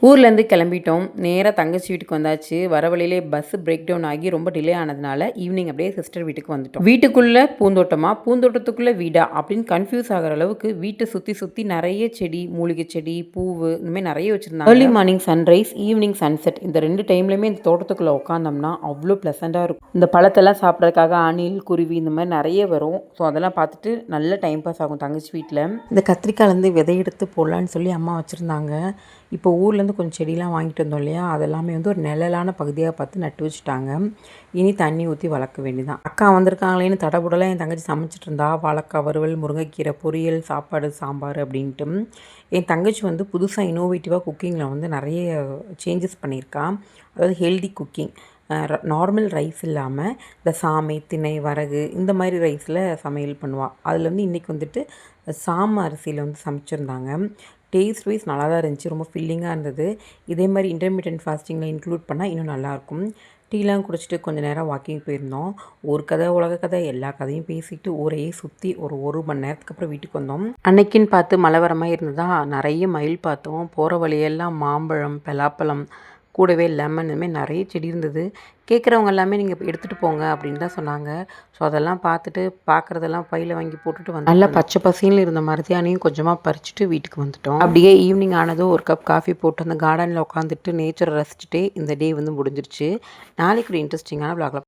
ஊர்லேருந்து கிளம்பிட்டோம். நேரா தங்கச்சி வீட்டுக்கு வந்தாச்சு. வர வழியிலே பஸ் பிரேக் டவுன் ஆகி ரொம்ப டிலே ஆனதுனால ஈவினிங் அப்படியே சிஸ்டர் வீட்டுக்கு வந்துட்டோம். வீட்டுக்குள்ள பூந்தோட்டமா, பூந்தோட்டத்துக்குள்ள வீடா அப்படின்னு கன்ஃபியூஸ் ஆகுற அளவுக்கு வீட்டை சுற்றி சுற்றி நிறைய செடி, மூலிகை செடி, பூவு இந்த மாதிரி நிறைய வச்சுருந்தாங்க. Early morning sunrise, evening sunset இந்த 2 டைம்லையுமே இந்த தோட்டத்துக்குள்ளே உட்காந்தோம்னா அவ்வளோ ப்ளசண்ட்டாக இருக்கும். இந்த பழத்தெல்லாம் சாப்பிட்றதுக்காக அணில், குருவி இந்த மாதிரி நிறைய வரும். ஸோ அதெல்லாம் பார்த்துட்டு நல்ல டைம் பாஸ் ஆகும் தங்கச்சி வீட்டில். இந்த கத்திரிக்காயிலேருந்து விதை எடுத்து போடலான்னு சொல்லி அம்மா வச்சுருந்தாங்க. இப்போ ஊர்லேருந்து கொஞ்சம் செடியெலாம் வாங்கிட்டு வந்தோம் இல்லையா, அதெல்லாமே வந்து ஒரு நிழலான பகுதியாக பார்த்து நட்டு வச்சுட்டாங்க. இனி தண்ணி ஊற்றி வளர்க்க வேண்டியதான். அக்கா வந்திருக்காங்களேன்னு தடபுடலாம் என் தங்கச்சி சமைச்சிட்டு இருந்தா. வாழைக்காய் வறுவல், முருங்கைக்கீரை பொரியல், சாப்பாடு, சாம்பார் அப்படின்ட்டு. என் தங்கச்சி வந்து புதுசாக இனோவேட்டிவாக குக்கிங்கில் வந்து நிறைய சேஞ்சஸ் பண்ணியிருக்கா. அதாவது ஹெல்தி குக்கிங். நார்மல் ரைஸ் இல்லாமல் இந்த சாமை, திணை, வரகு இந்த மாதிரி ரைஸில் சமையல் பண்ணுவாள். அதில் வந்து இன்றைக்கி வந்துட்டு சாம அரிசியில் வந்து சமைச்சிருந்தாங்க. டேஸ்ட் வைஸ் நல்லா தான் இருந்துச்சு. ரொம்ப ஃபில்லிங்காக இருந்தது. இதே மாதிரி இன்டர்மீடியன்ட் ஃபாஸ்டிங்கில் இன்க்ளூட் பண்ணால் இன்னும் நல்லாயிருக்கும். டீலாம் குடிச்சிட்டு கொஞ்சம் நேரம் வாக்கிங் போயிருந்தோம். ஒரு கதை, உலக கதை, எல்லா கதையும் பேசிட்டு ஊரையே சுற்றி ஒரு மணி நேரத்துக்கு அப்புறம் வீட்டுக்கு வந்தோம். அன்னைக்குன்னு பார்த்து மழை வர மாதிரி இருந்ததா, நிறைய மயில் பார்த்தோம். போகிற வழியெல்லாம் மாம்பழம், பலாப்பழம், கூடவே லெமன் இந்த மாதிரி நிறைய செடி இருந்தது. கேட்குறவங்க எல்லாமே நீங்கள் எடுத்துகிட்டு போங்க அப்படின்னு தான் சொன்னாங்க. ஸோ அதெல்லாம் பார்த்துட்டு பார்க்குறதெல்லாம் பையில் வாங்கி போட்டுட்டு வந்து நல்லா பச்சை பசேல்னு இருந்த மருதியானையும் கொஞ்சமாக பறிச்சுட்டு வீட்டுக்கு வந்துட்டோம். அப்படியே ஈவினிங் ஆனதும் ஒரு கப் காஃபி போட்டு அந்த கார்டனில் உட்காந்துட்டு நேச்சரை ரசிச்சுட்டே இந்த டே வந்து முடிஞ்சிருச்சு. நாளைக்கு ஒரு இன்ட்ரெஸ்டிங்கான விளாக்ல